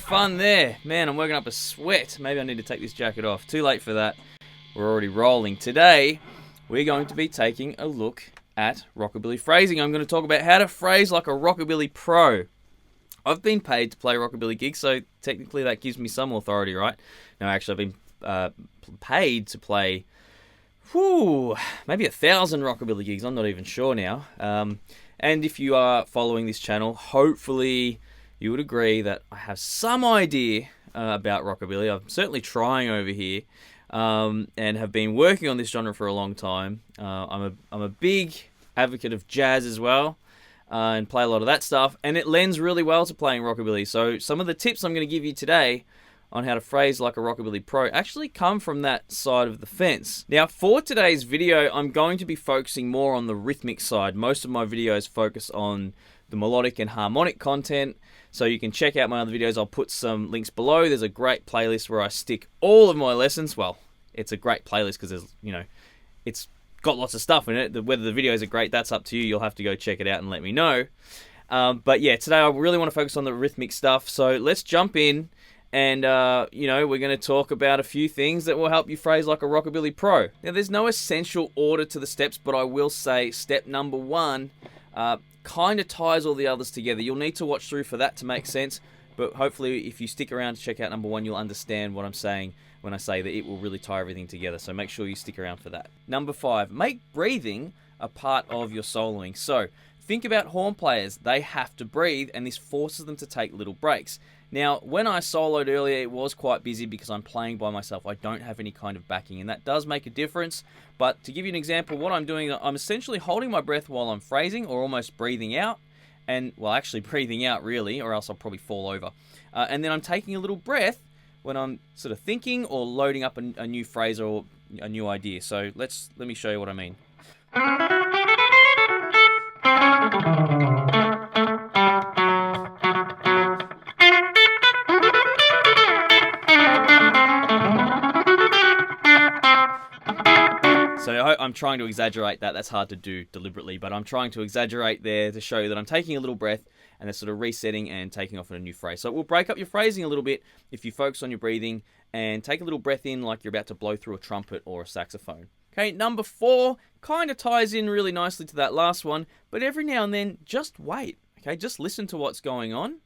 fun there. Man, I'm working up a sweat. Maybe I need to take this jacket off. Too late for that. We're already rolling. Today, we're going to be taking a look at rockabilly phrasing. I'm going to talk about how to phrase like a rockabilly pro. I've been paid to play rockabilly gigs, so technically that gives me some authority, right? No, actually, I've been paid to play maybe 1,000 rockabilly gigs. I'm not even sure now. And if you are following this channel, hopefully you would agree that I have some idea about rockabilly. I'm certainly trying over here, and have been working on this genre for a long time. I'm a big advocate of jazz as well, and play a lot of that stuff, and it lends really well to playing rockabilly. So some of the tips I'm going to give you today on how to phrase like a rockabilly pro actually come from that side of the fence. Now, for today's video, I'm going to be focusing more on the rhythmic side. Most of my videos focus on the melodic and harmonic content, so you can check out my other videos. I'll put some links below. There's a great playlist where I stick all of my lessons. Well, it's a great playlist because there's, it's got lots of stuff in it. Whether the videos are great, that's up to you. You'll have to go check it out and let me know. But yeah, today I really want to focus on the rhythmic stuff. So let's jump in. And, we're going to talk about a few things that will help you phrase like a rockabilly pro. Now, there's no essential order to the steps, but I will say step number one kind of ties all the others together. You'll need to watch through for that to make sense, but hopefully if you stick around to check out number one, you'll understand what I'm saying when I say that it will really tie everything together. So make sure you stick around for that. Number 5, make breathing a part of your soloing. So think about horn players. They have to breathe, and this forces them to take little breaks. Now, when I soloed earlier, it was quite busy because I'm playing by myself. I don't have any kind of backing, and that does make a difference. But to give you an example, what I'm doing, I'm essentially holding my breath while I'm phrasing, or almost breathing out. And, well, actually breathing out, really, or else I'll probably fall over. And then I'm taking a little breath when I'm sort of thinking or loading up a new phrase or a new idea. So let me show you what I mean. So I'm trying to exaggerate that. That's hard to do deliberately, but I'm trying to exaggerate there to show you that I'm taking a little breath and then sort of resetting and taking off on a new phrase. So it will break up your phrasing a little bit if you focus on your breathing and take a little breath in like you're about to blow through a trumpet or a saxophone. Okay, number 4 kind of ties in really nicely to that last one, but every now and then, just wait. Okay, just listen to what's going on.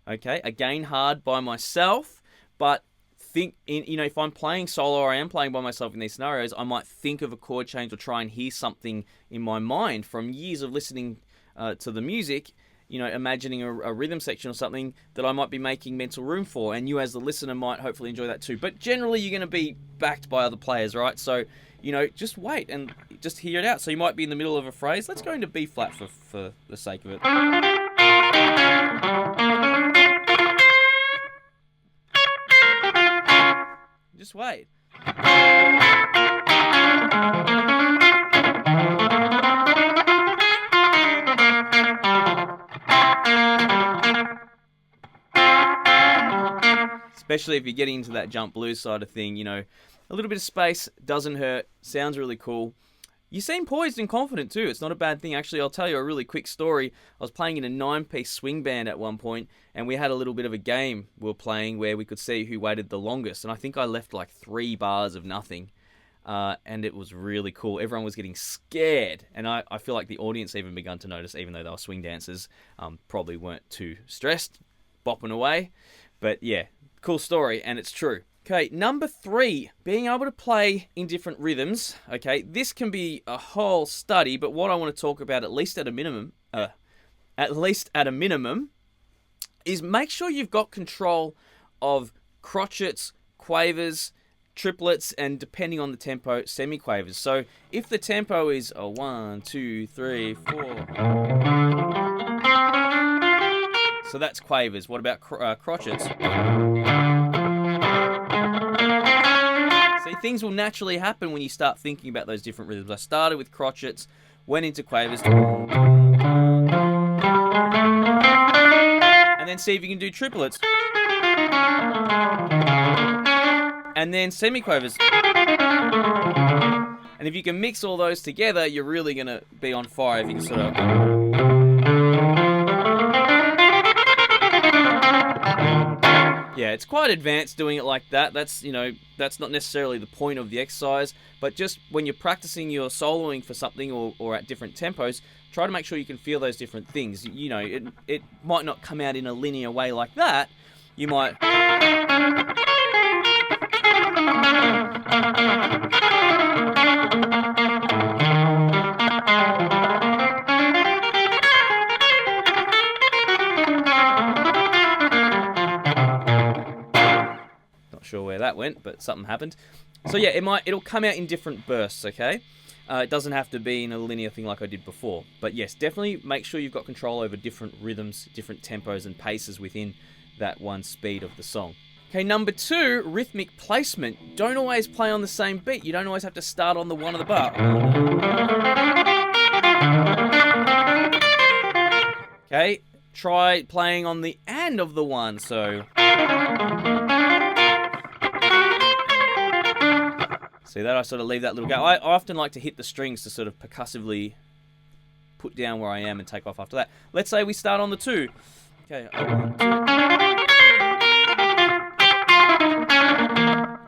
Okay, again, hard by myself, but think if I'm playing solo or I am playing by myself in these scenarios, I might think of a chord change or try and hear something in my mind from years of listening to the music, imagining a rhythm section or something that I might be making mental room for, and you as the listener might hopefully enjoy that too. But generally you're going to be backed by other players, right? So, just wait and just hear it out. So you might be in the middle of a phrase. Let's go into B flat for the sake of it. Just wait. Especially if you're getting into that jump blues side of thing, a little bit of space doesn't hurt, sounds really cool. You seem poised and confident too. It's not a bad thing. Actually, I'll tell you a really quick story. I was playing in a 9-piece swing band at one point, and we had a little bit of a game we were playing where we could see who waited the longest. And I think I left like 3 bars of nothing. And it was really cool. Everyone was getting scared. And I feel like the audience even begun to notice, even though they were swing dancers, probably weren't too stressed, bopping away. But yeah, cool story, and it's true. Okay, number 3, being able to play in different rhythms. Okay, this can be a whole study, but what I want to talk about, at least at a minimum, is make sure you've got control of crotchets, quavers, triplets, and depending on the tempo, semiquavers. So if the tempo is 1, 2, 3, 4. So that's quavers. What about crotchets? See, things will naturally happen when you start thinking about those different rhythms. I started with crotchets, went into quavers, and then see if you can do triplets. And then semiquavers. And if you can mix all those together, you're really going to be on fire if you can sort of... it's quite advanced doing it like that. That's, you know, that's not necessarily the point of the exercise, but just when you're practicing your soloing for something or at different tempos, try to make sure you can feel those different things. You know, it might not come out in a linear way like that. You might... Sure where that went, but something happened. So yeah, it'll come out in different bursts, okay? It doesn't have to be in a linear thing like I did before. But yes, definitely make sure you've got control over different rhythms, different tempos and paces within that one speed of the song. Okay, number 2, rhythmic placement. Don't always play on the same beat. You don't always have to start on the 1 of the bar. Okay, try playing on the and of the 1, so... See that? I sort of leave that little gap. I often like to hit the strings to sort of percussively put down where I am and take off after that. Let's say we start on the 2. Okay. 1, 2.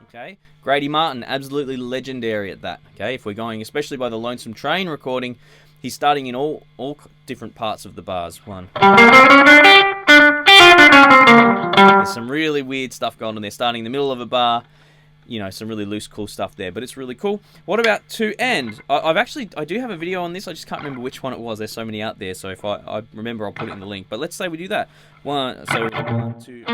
Okay. Grady Martin, absolutely legendary at that. Okay. If we're going, especially by the Lonesome Train recording, he's starting in all different parts of the bars. 1. There's some really weird stuff going on there. Starting in the middle of a bar. You know, some really loose, cool stuff there, but it's really cool. What about 2 and? I do have a video on this. I just can't remember which one it was. There's so many out there, so if I remember, I'll put it in the link. But let's say we do that. 1, 2.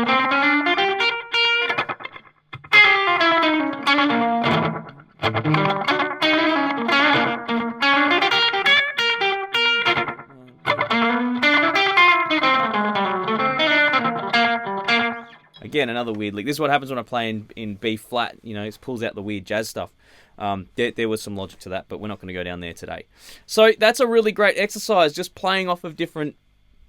Again, another weird lick. This is what happens when I play in B flat. You know, it pulls out the weird jazz stuff. There was some logic to that, but we're not going to go down there today. So that's a really great exercise, just playing off of different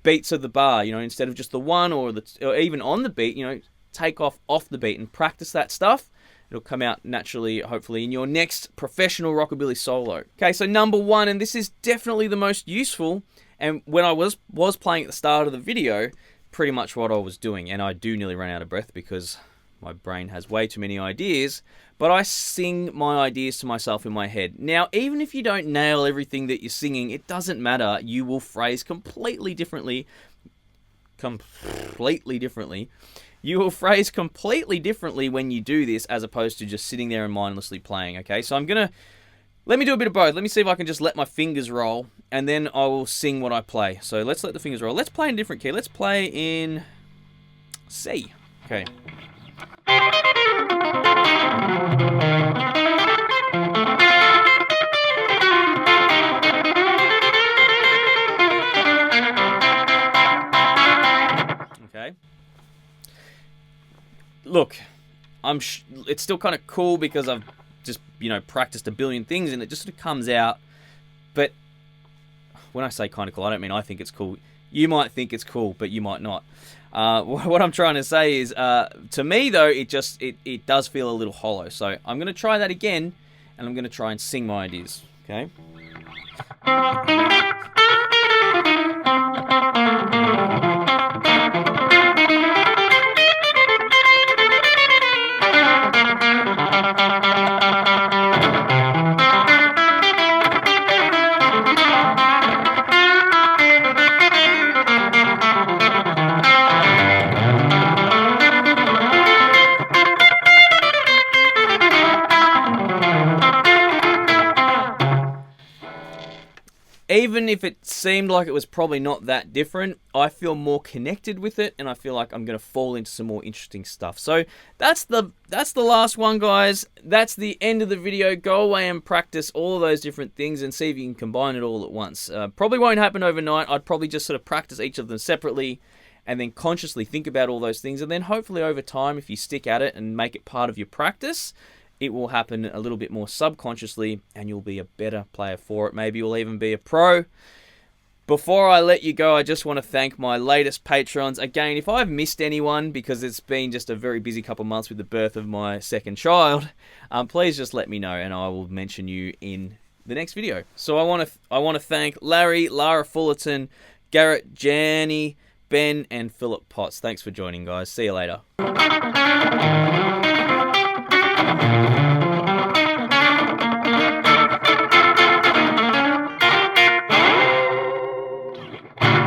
beats of the bar. You know, instead of just the 1 or even on the beat. You know, take off the beat and practice that stuff. It'll come out naturally, hopefully, in your next professional rockabilly solo. Okay, so number 1, and this is definitely the most useful. And when I was playing at the start of the video, pretty much what I was doing, and I do nearly run out of breath because my brain has way too many ideas, but I sing my ideas to myself in my head. Now, even if you don't nail everything that you're singing, it doesn't matter. You will phrase completely differently. You will phrase completely differently when you do this, as opposed to just sitting there and mindlessly playing, okay? So let me do a bit of both. Let me see if I can just let my fingers roll, and then I will sing what I play. So let's let the fingers roll. Let's play in a different key. Let's play in C. Okay. Okay. Look, it's still kind of cool because I've just, you know, practiced a billion things and it just sort of comes out. But when I say kind of cool, I don't mean I think it's cool. You might think it's cool, but you might not. What I'm trying to say is, to me though, it does feel a little hollow. So I'm going to try that again, and I'm going to try and sing my ideas. Okay. Even if it seemed like it was probably not that different, I feel more connected with it, and I feel like I'm going to fall into some more interesting stuff. So that's the last one, guys. That's the end of the video. Go away and practice all of those different things and see if you can combine it all at once. Probably won't happen overnight. I'd probably just sort of practice each of them separately and then consciously think about all those things. And then hopefully over time, if you stick at it and make it part of your practice, it will happen a little bit more subconsciously, and you'll be a better player for it. Maybe you'll even be a pro. Before I let you go, I just want to thank my latest patrons. Again, if I've missed anyone, because it's been just a very busy couple of months with the birth of my second child, please just let me know, and I will mention you in the next video. So I want to thank Larry, Lara Fullerton, Garrett, Jani, Ben and Philip Potts. Thanks for joining, guys. See you later.